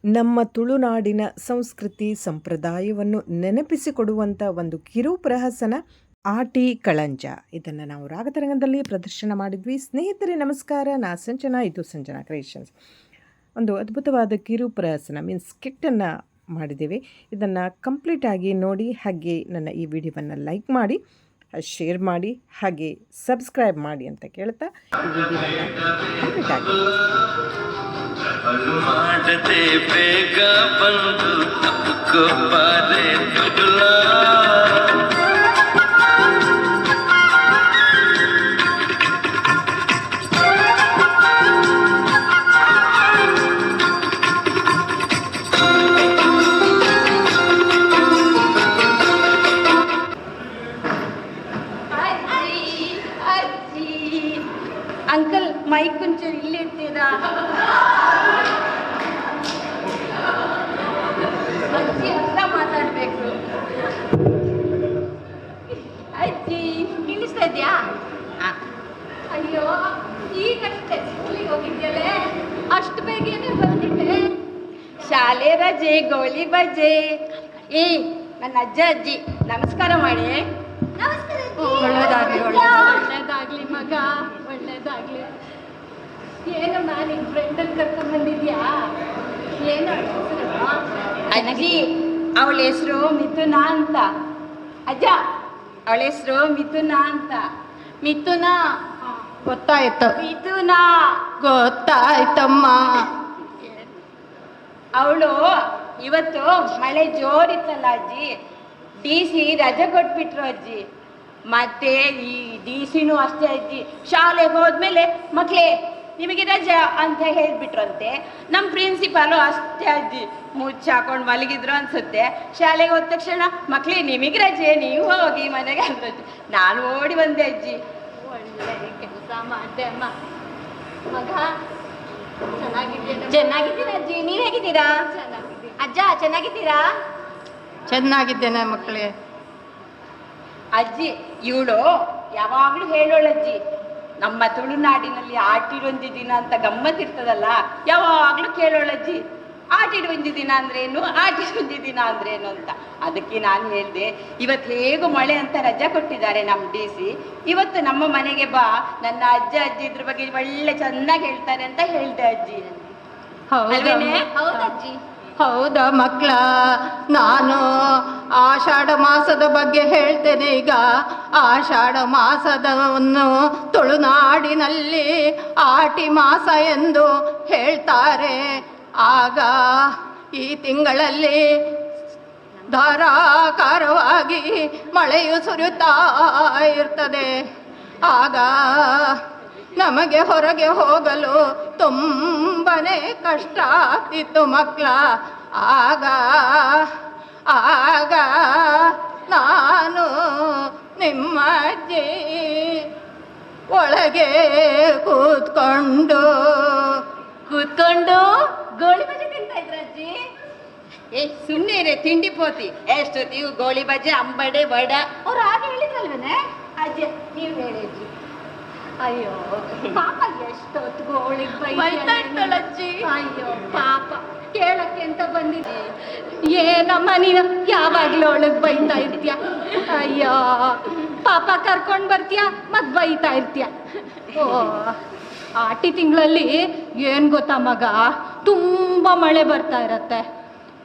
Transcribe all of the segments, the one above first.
ನಮ್ಮ ತುಳುನಾಡಿನ ಸಂಸ್ಕೃತಿ ಸಂಪ್ರದಾಯವನ್ನು ನೆನಪಿಸಿಕೊಡುವಂಥ ಒಂದು ಕಿರು ಪ್ರಹಸನ ಆಟಿ ಕಳಂಜ. ಇದನ್ನು ನಾವು ರಾಗತರಂಗದಲ್ಲಿ ಪ್ರದರ್ಶನ ಮಾಡಿದ್ವಿ. ಸ್ನೇಹಿತರೆ ನಮಸ್ಕಾರ, ನಾ ಸಂಜನಾ, ಇದು ಸಂಜನಾ ಕ್ರಿಯೇಷನ್ಸ್. ಒಂದು ಅದ್ಭುತವಾದ ಕಿರು ಪ್ರಹಸನ ಮೀನ್ಸ್ ಸ್ಕಿಟ್ಟನ್ನು ಮಾಡಿದ್ದೇವೆ. ಇದನ್ನು ಕಂಪ್ಲೀಟಾಗಿ ನೋಡಿ, ಹಾಗೆ ನನ್ನ ಈ ವಿಡಿಯೋವನ್ನು ಲೈಕ್ ಮಾಡಿ, ಶೇರ್ ಮಾಡಿ, ಹಾಗೆ ಸಬ್ಸ್ಕ್ರೈಬ್ ಮಾಡಿ ಅಂತ ಕೇಳ್ತಾ ಈ ವಿಡಿಯೋವನ್ನು ಕಂಪ್ಲೀಟಾಗಿ ಮಾಡದೆ ಬೇಗ ಬಂದು ತಪ್ಪು ಬಾರೆ ತುಡುಲ ಅಂಕಲ್ ಮೈಕ್ ಒಂಚೂರು ಇಲ್ಲಿ ಇಡ್ತೀರಾ? ಅಜ್ಜಿ ಅರ್ಥ ಮಾತಾಡ್ಬೇಕು. ಅಜ್ಜಿ ಕೇಳಿಸ್ತಾ ಇದ್ಯಾ? ಅಯ್ಯೋ ಈಗಷ್ಟೇ ಸ್ಕೂಲಿಗೆ ಹೋಗಿದ್ಯಲ್ಲೇ, ಅಷ್ಟು ಬೇಗನೆ ಬಂದಿದ್ದೆ. ಶಾಲೆ ರಜೆ, ಗೋಳಿ ಬಜೆ. ನನ್ನ ಅಜ್ಜ ಅಜ್ಜಿ ನಮಸ್ಕಾರ ಮಾಡಿ. ಒಳ್ಳೇದಾಗ್ಲಿ ಒಳ್ಳೇದಾಗ್ಲಿ ಮಗ, ಒಳ್ಳೇದಾಗ್ಲಿ. ಏನಮ್ಮ ನಿನ್ ಫ್ರೆಂಡಲ್ಲಿ ಕರ್ಕೊಂಡ್ ಬಂದಿದ್ಯಾ? ಏನು ಅಜ್ಜಿ? ಅವಳ ಹೆಸರು ಮಿಥುನ ಅಂತ. ಅಜ್ಜ ಅವಳ ಹೆಸರು ಮಿಥುನ ಅಂತ. ಮಿಥುನ ಗೊತ್ತಾಯ್ತು? ಮಿಥುನ ಗೊತ್ತಾಯ್ತಮ್ಮ. ಅವಳು ಇವತ್ತು ಮಳೆ ಜೋರಿತ್ತಲ್ಲ ಅಜ್ಜಿ, DC ರಜೆ ಕೊಟ್ಬಿಟ್ರು ಅಜ್ಜಿ. ಮತ್ತೆ ಈ DC ಅಷ್ಟೇ ಅಜ್ಜಿ, ಶಾಲೆಗೆ ಹೋದ್ಮೇಲೆ ಮಕ್ಳೇ ನಿಮಗೆ ರಜೆ ಅಂತ ಹೇಳ್ಬಿಟ್ರಂತೆ. ನಮ್ಮ ಪ್ರಿನ್ಸಿಪಾಲು ಅಷ್ಟೇ ಅಜ್ಜಿ, ಮುಚ್ಚಾಕೊಂಡು ಮಲಗಿದ್ರು ಅನ್ಸುತ್ತೆ. ಶಾಲೆಗೆ ಹೋದ ತಕ್ಷಣ ಮಕ್ಳೇ ನಿಮಗೆ ರಜೆ, ನೀವು ಹೋಗಿ ಮನೆಗೆ ಅಂದ್ರಜ್ಜಿ. ನಾನು ಓಡಿ ಬಂದೆ ಅಜ್ಜಿ. ಒಳ್ಳೆ ಕೆಲಸ ಮಾಡಿದೆ ಅಮ್ಮ. ಮಗ ಚೆನ್ನಾಗಿದ್ದೀರಾ ಅಜ್ಜಿ? ನೀವ್ ಹೇಗಿದ್ದೀರಾ? ಅಜ್ಜ ಚೆನ್ನಾಗಿದ್ದೀರಾ? ಚೆನ್ನಾಗಿದ್ದೇನೆ ಮಕ್ಕಳೇ. ಅಜ್ಜಿ ಇವಳು ಯಾವಾಗ್ಲೂ ಹೇಳೋಳಜ್ಜಿ, ನಮ್ಮ ತುಳುನಾಡಿನಲ್ಲಿ ಆಟಿಡೊಂದಿ ದಿನ ಅಂತ ಗಮ್ಮತ್ತಿರ್ತದಲ್ಲ, ಯಾವಾಗ್ಲೂ ಕೇಳೋಳಜ್ಜಿ, ಆಟಿಡೊಂದಿ ದಿನ ಅಂದ್ರೇನು, ಆಟಿಡೊಂದಿ ದಿನ ಅಂದ್ರೇನು ಅಂತ. ಅದಕ್ಕೆ ನಾನು ಹೇಳ್ದೆ, ಇವತ್ತು ಹೇಗೂ ಮಳೆ ಅಂತ ರಜಾ ಕೊಟ್ಟಿದ್ದಾರೆ ನಮ್ಮ DC, ಇವತ್ತು ನಮ್ಮ ಮನೆಗೆ ಬಾ, ನನ್ನ ಅಜ್ಜ ಅಜ್ಜಿ ಇದ್ರ ಬಗ್ಗೆ ಒಳ್ಳೆ ಚೆನ್ನಾಗಿ ಹೇಳ್ತಾರೆ ಅಂತ ಹೇಳ್ದೆ ಅಜ್ಜಿ. ಹೌದಜ್ಜಿ? ಹೌದಾ ಮಕ್ಕಳ, ನಾನು ಆಷಾಢ ಮಾಸದ ಬಗ್ಗೆ ಹೇಳ್ತೇನೆ ಈಗ. ಆಷಾಢ ಮಾಸದವನ್ನು ತುಳುನಾಡಿನಲ್ಲಿ ಆಟಿ ಮಾಸ ಎಂದು ಹೇಳ್ತಾರೆ. ಆಗ ಈ ತಿಂಗಳಲ್ಲಿ ಧಾರಾಕಾರವಾಗಿ ಮಳೆಯು ಸುರಿಯುತ್ತಾ ಇರ್ತದೆ. ಆಗ ನಮಗೆ ಹೊರಗೆ ಹೋಗಲು ತುಂಬನೇ ಕಷ್ಟ ಆಗ್ತಿತ್ತು ಮಕ್ಕಳ. ಆಗ ಆಗ ನಾನು ನಿಮ್ಮ ಅಜ್ಜಿ ಒಳಗೆ ಕೂತ್ಕೊಂಡು ಗೋಳಿ ಬಜೆ ತಿಂತಾ ಇದ್ರ ಅಜ್ಜಿ? ಸುಮ್ಮನೆ ರೇ ತಿಂಡಿ ಪೋತಿ. ಎಷ್ಟೊತ್ತಿಗೂ ಗೋಳಿ ಬಜೆ, ಅಂಬಡೆ, ವಡ. ಅವ್ರು ಹಾಗೆ ಹೇಳಿದ್ರಲ್ವೇನೆ ಅಜ್ಜಿ? ನೀವು ಹೇಳಿ ಅಜ್ಜಿ. ಅಯ್ಯೋ ಪಾಪ, ಎಷ್ಟೊತ್ತು ಗೋಳಿಗೆ ಬೈತಾಳಜ್ಜಿ. ಅಯ್ಯೋ ಪಾಪ, ಕೇಳಕ್ಕೆ ಅಂತ ಬಂದಿದ್ದೆ. ಏನಮ್ಮ ನೀನು ಯಾವಾಗ್ಲೂ ಒಳಗೆ ಬೈತಾ ಇರ್ತೀಯ? ಅಯ್ಯೋ ಪಾಪ, ಕರ್ಕೊಂಡು ಬರ್ತೀಯ ಮತ್ ಬೈತಾ ಇರ್ತೀಯ. ಓ ಆಟಿ ತಿಂಗಳಲ್ಲಿ ಏನು ಗೊತ್ತಾ ಮಗ, ತುಂಬ ಮಳೆ ಬರ್ತಾ ಇರತ್ತೆ.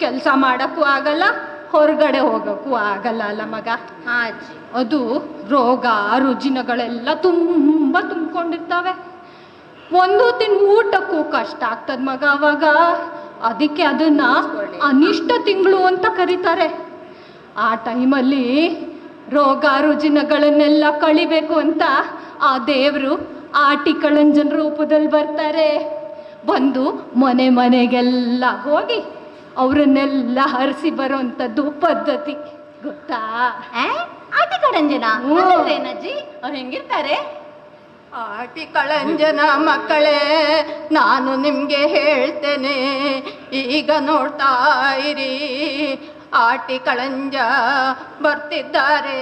ಕೆಲಸ ಮಾಡೋಕ್ಕೂ ಆಗಲ್ಲ, ಹೊರಗಡೆ ಹೋಗೋಕ್ಕೂ ಆಗಲ್ಲ ಅಲ್ಲ ಮಗ. ಅದು ರೋಗ ರುಜಿನಗಳೆಲ್ಲ ತುಂಬ ತುಂಬಿಕೊಂಡಿರ್ತವೆ. ಒಂದು ಊಟಕ್ಕೂ ಕಷ್ಟ ಆಗ್ತದೆ ಮಗ ಅವಾಗ. ಅದಕ್ಕೆ ಅದನ್ನ ಅನಿಷ್ಟ ತಿಂಗಳು ಅಂತ ಕರೀತಾರೆ. ಆ ಟೈಮಲ್ಲಿ ರೋಗ ರುಜಿನಗಳನ್ನೆಲ್ಲ ಕಳಿಬೇಕು ಅಂತ ಆ ದೇವರು ಆಟಿ ಕಳಂಜನ ರೂಪದಲ್ಲಿ ಬರ್ತಾರೆ. ಬಂದು ಮನೆ ಮನೆಗೆಲ್ಲ ಹೋಗಿ ಅವರನ್ನೆಲ್ಲ ಹರಿಸಿ ಬರೋಂಥದ್ದು ಪದ್ಧತಿ ಗೊತ್ತಾ? ಆಟಿ ಕಳಂಜನ ಏನಜ್ಜಿ? ಅವ್ರು ಹೆಂಗಿರ್ತಾರೆ? ಆಟಿ ಕಳಂಜನ ಮಕ್ಕಳೇ, ನಾನು ನಿಮಗೆ ಹೇಳ್ತೇನೆ, ಈಗ ನೋಡ್ತಾ ಇರಿ. ಆಟಿ ಕಳಂಜ ಬರ್ತಿದ್ದಾರೆ.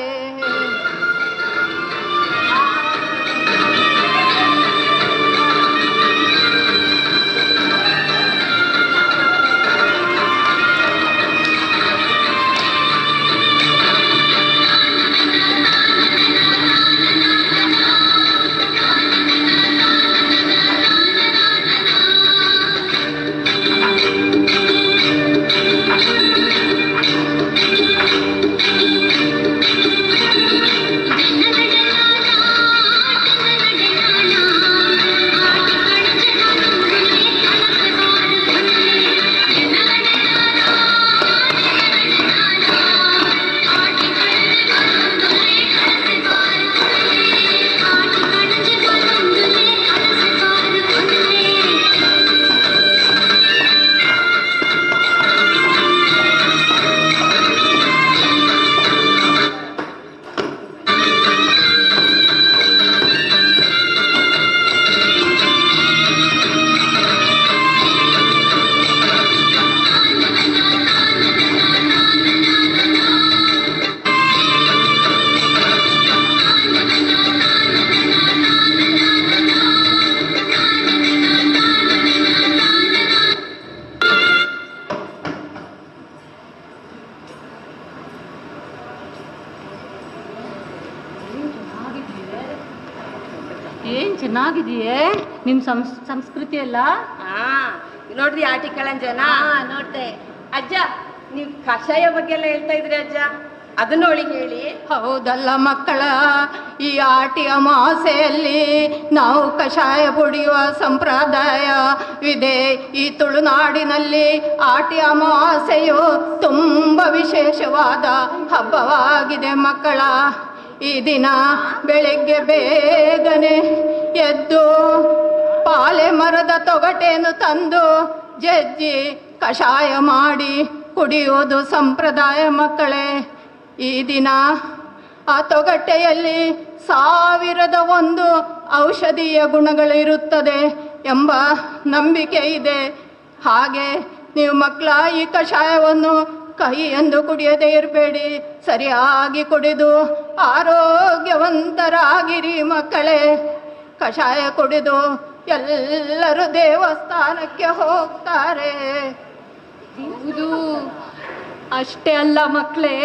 ಚೆನ್ನಾಗಿದೆಯೇ ನಿಮ್ಮ ಸಂಸ್ಕೃತಿ ಎಲ್ಲ? ಹಾ, ನೋಡ್ರಿ ಆಟಿ ಕಳಂಜನ? ನೋಡ್ದೆ. ಅಜ್ಜ, ನೀವು ಕಷಾಯ ಬಗ್ಗೆ ಎಲ್ಲ ಹೇಳ್ತಾ ಇದ್ರಿ ಅಜ್ಜ, ಅದನ್ನ ಅವಳಿಗೆ ಹೇಳಿ. ಹೌದಲ್ಲ ಮಕ್ಕಳ, ಈ ಆಟಿ ಅಮಾಸೆಯಲ್ಲಿ ನಾವು ಕಷಾಯ ಕುಡಿಯುವ ಸಂಪ್ರದಾಯವಿದೆ. ಈ ತುಳುನಾಡಿನಲ್ಲಿ ಆಟಿ ಅಮಾಸೆಯು ತುಂಬ ವಿಶೇಷವಾದ ಹಬ್ಬವಾಗಿದೆ ಮಕ್ಕಳ. ಈ ದಿನ ಬೆಳಗ್ಗೆ ಬೇಗನೆ ಎದ್ದು ಪಾಲೆ ಮರದ ತೊಗಟೆಯನ್ನು ತಂದು ಜಜ್ಜಿ ಕಷಾಯ ಮಾಡಿ ಕುಡಿಯುವುದು ಸಂಪ್ರದಾಯ ಮಕ್ಕಳೇ. ಈ ದಿನ ಆ ತೊಗಟೆಯಲ್ಲಿ 1001 ಔಷಧೀಯ ಗುಣಗಳಿರುತ್ತದೆ ಎಂಬ ನಂಬಿಕೆ ಇದೆ. ಹಾಗೆ ನೀವು ಮಕ್ಕಳ ಈ ಕಷಾಯವನ್ನು ಕಹಿಯೆಂದು ಕುಡಿಯದೇ ಇರಬೇಡಿ, ಸರಿಯಾಗಿ ಕುಡಿದು ಆರೋಗ್ಯವಂತರಾಗಿರಿ ಮಕ್ಕಳೇ. ಕಷಾಯ ಕುಡಿದು ಎಲ್ಲರೂ ದೇವಸ್ಥಾನಕ್ಕೆ ಹೋಗ್ತಾರೆ. ಹೌದು, ಅಷ್ಟೇ ಅಲ್ಲ ಮಕ್ಕಳೇ,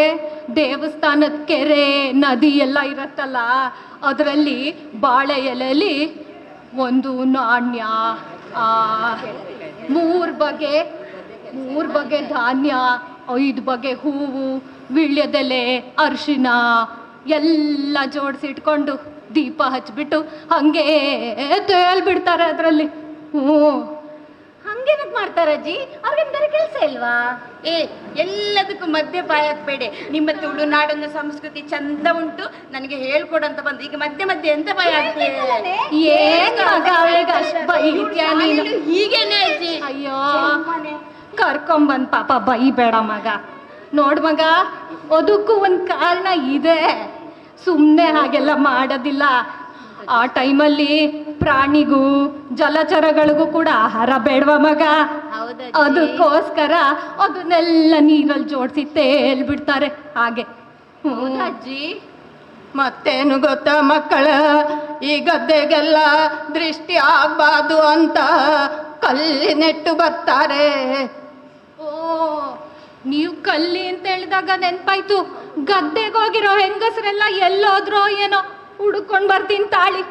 ದೇವಸ್ಥಾನದ ಕೆರೆ ನದಿ ಎಲ್ಲ ಇರತ್ತಲ್ಲ, ಅದರಲ್ಲಿ ಬಾಳೆ ಎಲೆಯಲ್ಲಿ ಒಂದು ನಾಣ್ಯ, 3 ಬಗೆ ಧಾನ್ಯ, 5 ಬಗೆ ಹೂವು, ವೀಳ್ಯದೆಲೆ, ಅರಿಶಿನ ಎಲ್ಲ ಜೋಡಿಸಿಟ್ಕೊಂಡು ದೀಪ ಹಚ್ಬಿಟ್ಟು ಹಂಗೆ ತೇಲ್ಬಿಡ್ತಾರೆ ಅದರಲ್ಲಿ. ಹಂಗೇನಕ್ ಮಾಡ್ತಾರ ಅಜ್ಜಿ? ಅವ್ರಿಗೇನ್ ಬೇರೆ ಕೆಲಸ ಇಲ್ವಾ? ಎಲ್ಲದಕ್ಕೂ ಮಧ್ಯೆ ಬಾಯ್ ಹಾಕ್ಬೇಡಿ. ನಿಮ್ಮ ತುಳುನಾಡನ್ನ ಸಂಸ್ಕೃತಿ ಚಂದ ಉಂಟು, ನನಗೆ ಹೇಳ್ಕೊಡಂತ ಬಂದು ಈಗ ಮಧ್ಯೆ ಮಧ್ಯೆ ಎಂತ ಬಾಯ್ ಹಾಕ್ತೀರಿ? ಹೀಗೇನೆ ಅಜ್ಜಿ. ಅಯ್ಯೋ, ಕರ್ಕೊಂಬಂದ್ ಪಾಪ ಬೈಬೇಡ ಮಗ. ನೋಡ್ ಮಗ, ಅದಕ್ಕೂ ಒಂದು ಕಾರಣ ಇದೆ, ಸುಮ್ಮನೆ ಹಾಗೆಲ್ಲ ಮಾಡೋದಿಲ್ಲ. ಆ ಟೈಮಲ್ಲಿ ಪ್ರಾಣಿಗೂ ಜಲಚರಗಳಿಗೂ ಕೂಡ ಆಹಾರ ಬೇಡವಾ ಮಗ? ಅದಕ್ಕೋಸ್ಕರ ಅದನ್ನೆಲ್ಲ ನೀರಲ್ಲಿ ಜೋಡಿಸಿ ತೇಲ್ಬಿಡ್ತಾರೆ ಹಾಗೆ. ಅಜ್ಜಿ, ಮತ್ತೇನು ಗೊತ್ತಾ ಮಕ್ಕಳ, ಈ ಗದ್ದೆಗೆಲ್ಲ ದೃಷ್ಟಿ ಆಗಬಾರ್ದು ಅಂತ ಕಲ್ಲಿನೆಟ್ಟು ಬರ್ತಾರೆ. ಓ, ನೀವು ಕಲ್ಲಿ ಅಂತ ಹೇಳಿದಾಗ ನೆನ್ಪಾಯ್ತು, ಗದ್ದೆಗೆ ಹೋಗಿರೋ ಹೆಂಗಸರೆಲ್ಲ ಎಲ್ಲೋದ್ರೋ ಏನೋ, ಹುಡುಕೊಂಡು ಬರ್ತೀನಿ ತಾಳಿ.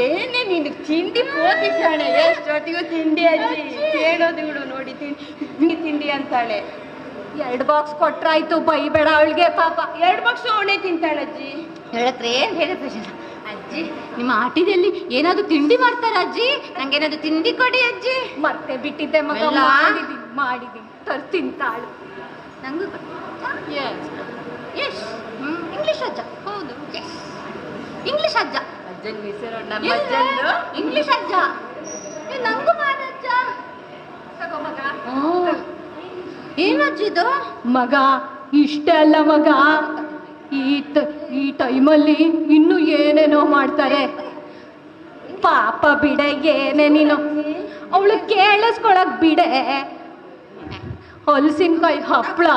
ಏನೇ ನೀನು ತಿಂಡಿ ಪೋತಿ ಕಾಣೆ, ಎಷ್ಟೊತ್ತಿಗೂ ತಿಂಡಿ ಅಜ್ಜಿ, ಕೇಳೋದು ಇವಳು ನೋಡಿ ತಿಂಡಿ ಅಂತಾಳೆ. 2 ಬಾಕ್ಸ್ ಕೊಟ್ರಾಯ್ತು, ಬೈಬೇಡ ಅವಳಿಗೆ ಪಾಪ. 2 ಬಾಕ್ಸ್ ಅವಳೇ ತಿಂತಾಳೆ ಅಜ್ಜಿ. ಹೇಳಿದ್ರೆ ಏನ್ ಹೇಳಿದ್ರೆ ಅಜ್ಜಿ, ನಿಮ್ಮ ಆಟಿದಲ್ಲಿ ಏನಾದ್ರು ತಿಂಡಿ ಮಾಡ್ತಾರ ಅಜ್ಜಿ? ನಂಗೇನಾದ್ರು ತಿಂಡಿ ಕೊಡಿ ಅಜ್ಜಿ. ಮತ್ತೆ ಬಿಟ್ಟಿದ್ದೆ ಮಗ, ಎಲ್ಲ? ಮಾಡಿದೀನಿ ತರ್ತಿಂತಾಳು. ನಂಗೂ ಎಸ್ ಇಂಗ್ಲಿಷ್ ಅಜ್ಜ. ಹೌದು, ಇಂಗ್ಲಿಷ್ ಅಜ್ಜ. ಅಜ್ಜನ್ ಹೆಸರು ನಮ್ಮ ಅಜ್ಜಂದು ಇಂಗ್ಲಿಷ್ ಅಜ್ಜ. ನಂಗೂ ಮಾಡಜ್ಜ. ತಗೋ ಮಗ. ಏನಜ್ಜಿದು? ಮಗ ಇಷ್ಟೇ ಅಲ್ಲ ಮಗ, ಈ ಟೈಮಲ್ಲಿ ಇನ್ನು ಏನೇನೋ ಮಾಡ್ತಾರೆ. ಪಾಪ ಬಿಡೆ, ಏನೇ ನೀನು ಅವಳು ಕೇಳಿಸ್ಕೊಳಕ್ ಬಿಡೆ. ಹಲಸಿನಕಾಯಿ ಹಪ್ಪಳ,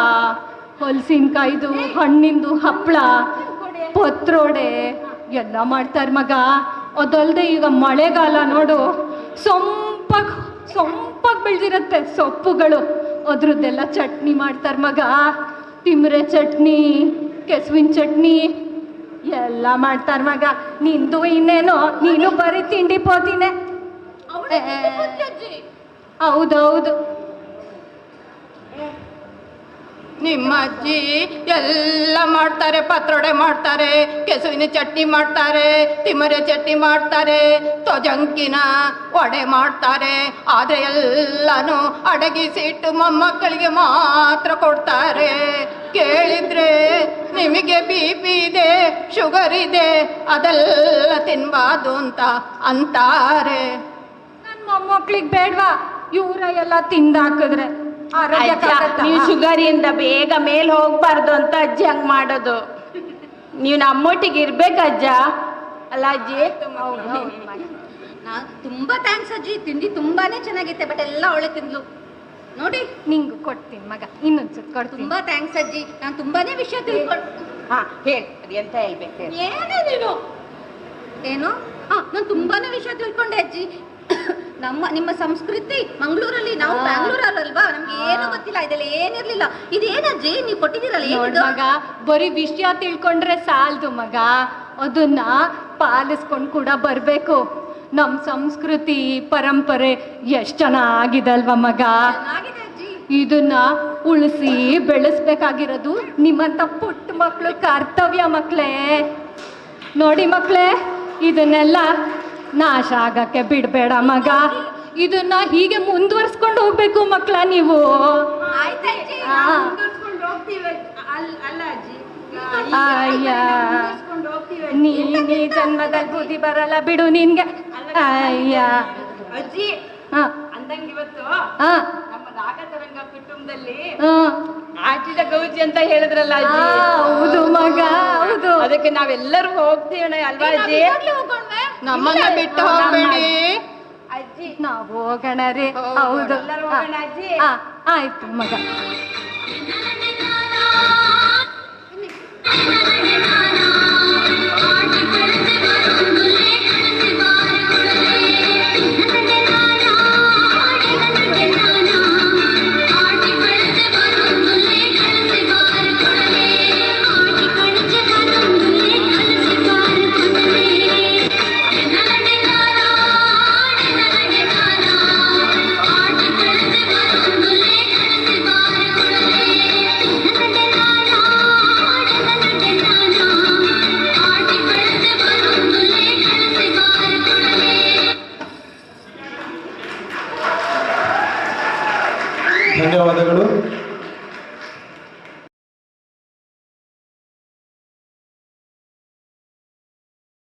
ಹಲಸಿನಕಾಯ್ದು ಹಣ್ಣಿಂದು ಹಪ್ಪಳ, ಪತ್ರೋಡೆ ಎಲ್ಲ ಮಾಡ್ತಾರೆ ಮಗ. ಅದಲ್ಲದೆ ಈಗ ಮಳೆಗಾಲ ನೋಡು, ಸೊಂಪಾಗಿ ಬೆಳೆದಿರುತ್ತೆ ಸೊಪ್ಪುಗಳು, ಅದ್ರದ್ದೆಲ್ಲ ಚಟ್ನಿ ಮಾಡ್ತಾರೆ ಮಗ. ತಿಮ್ರೆ ಚಟ್ನಿ, ಕೆಸುವಿನ ಚಟ್ನಿ ಎಲ್ಲ ಮಾಡ್ತಾರೆ ಮಗ. ನಿಂದು ಇನ್ನೇನೋ, ನೀನು ಬರೀ ತಿಂಡಿ ಪೋತಿನೇ. ಹೌದೌದು. ನಿಮ್ಮ ಅಜ್ಜಿ ಎಲ್ಲ ಮಾಡ್ತಾರೆ. ಪತ್ರೊಡೆ ಮಾಡ್ತಾರೆ, ಕೆಸುವಿನ ಚಟ್ನಿ ಮಾಡ್ತಾರೆ, ತಿಮ್ಮರೆ ಚಟ್ನಿ ಮಾಡ್ತಾರೆ, ತೊಜಂಕಿನ ವಡೆ ಮಾಡ್ತಾರೆ. ಆದರೆ ಎಲ್ಲನೂ ಅಡಗಿಸಿಟ್ಟು ಮೊಮ್ಮಕ್ಕಳಿಗೆ ಮಾತ್ರ ಕೊಡ್ತಾರೆ. ಕೇಳಿದ್ರೆ ನಿಮಗೆ BP ಇದೆ, ಶುಗರ್ ಇದೆ, ಅದೆಲ್ಲ ತಿನ್ಬಾರ್ದು ಅಂತ ಅಂತಾರೆ. ನನ್ನ ಮೊಮ್ಮಕ್ಳಿಗೆ ಬೇಡ್ವಾ ಇವ್ರ ಎಲ್ಲ ತಿಂದಾಕಿದ್ರೆ? ನೀವು ಶುಗರಿಂದ ಬೇಗ ಮೇಲೆ ಹೋಗ್ಬಾರ್ದು ಅಂತ ಅಜ್ಜಿ ಹಂಗ್ ಮಾಡೋದು. ನೀವು ನಮ್ಮೊಟ್ಟಿಗೆ ಇರ್ಬೇಕು ಅಜ್ಜ, ಅಲ್ಲ ಅಜ್ಜಿ? ತುಂಬಾ ಥ್ಯಾಂಕ್ಸ್ ಅಜ್ಜಿ, ತಿಂಡಿ ತುಂಬಾನೇ ಚೆನ್ನಾಗಿತ್ತೆ. ಬಟ್ ಎಲ್ಲ ಅವಳೆ ತಿಂದ್ಲು ನೋಡಿ. ನಿಂಗು ಕೊಡ್ತೀನಿ ಮಗ, ಇನ್ನೊಂದ್ಸತ್ ಕೊಡ್ತೀನಿ. ತುಂಬಾ ಥ್ಯಾಂಕ್ಸ್ ಅಜ್ಜಿ, ನಾನು ತುಂಬಾನೇ ವಿಷಯ ತಿಳ್ಕೊಂಡು. ಹೇಳಿ, ಎಂತ ಹೇಳ್ಬೇಕು? ಏನೇ ನೀನು? ಏನು? ನಾನು ತುಂಬಾನೇ ವಿಷಯ ತಿಳ್ಕೊಂಡೆ ಅಜ್ಜಿ. ನಿಮ್ಮ ಸಂಸ್ಕೃತಿ ಮಂಗಳೂರಲ್ಲಿ, ನಾವು ಬ್ಯಾಂಗ್ಳೂರಲ್ವಾ, ನಮ್ಗೆ ಏನು ಗೊತ್ತಿಲ್ಲ, ಇದೆಲ್ಲ ಏನಿರ್ಲಿಲ್ಲ. ಇದೇನಜ್ಜಿ ನೀವು ಕೊಟ್ಟಿದ್ದೀರಲ್ಲ? ಏನು ಮಗ, ಬರೀ ವಿಷಯ ತಿಳ್ಕೊಂಡ್ರೆ ಸಾಲದು ಮಗ, ಅದನ್ನ ಪಾಲಿಸ್ಕೊಂಡು ಕೂಡ ಬರ್ಬೇಕು. ನಮ್ಮ ಸಂಸ್ಕೃತಿ ಪರಂಪರೆ ಎಷ್ಟು ಚೆನ್ನಾಗಿದಲ್ವ ಮಗ. ಇದನ್ನ ಉಳಿಸಿ ಬೆಳೆಸ್ಬೇಕಾಗಿರೋದು ನಿಮ್ಮಂತ ಪುಟ್ಟ ಮಕ್ಕಳು ಕರ್ತವ್ಯ ಮಕ್ಕಳೇ. ನೋಡಿ ಮಕ್ಕಳೇ, ಇದನ್ನೆಲ್ಲ ನಾಶ ಆಗಕ್ಕೆ ಬಿಡಬೇಡ ಮಗ. ಇದನ್ನ ಹೀಗೆ ಮುಂದುವರ್ಸ್ಕೊಂಡು ಹೋಗ್ಬೇಕು ಮಕ್ಕಳ ನೀವು. ಅಯ್ಯ, ನೀ ಜನ್ಮದಲ್ಲಿ ಬುದ್ಧಿ ಬರಲ್ಲ ಬಿಡು ನಿನ್ಗೆ. ಅಯ್ಯ ಅಜ್ಜಿ, ಅಂದಂಗೆ ಇವತ್ತು ನಮ್ಮ ನಾಗತರಂಗ ಕುಟುಂಬದಲ್ಲಿ ಆಟಿದ ಗೌಜಿ ಅಂತ ಹೇಳಿದ್ರಲ್ಲ ಅಜ್ಜಿ? ಹೌದು ಮಗ, ಹೌದು. ಅದಕ್ಕೆ ನಾವೆಲ್ಲರೂ ಹೋಗ್ತೀವಿ ಅಲ್ವಾ ಅಜ್ಜಿ? ನಮ್ಮನ್ನ ಬಿಟ್ಟು ಹೋಗ್ಬೇಡಿ ಅಜ್ಜಿ. ನಾವು ಹೋಗೋಣ ರೀ. ಹೌದು, ಎಲ್ಲರೂ ಹೋಗೋಣ ಅಜ್ಜಿ. ಆಯ್ತು ಮಗ. ಧನ್ಯವಾದಗಳು.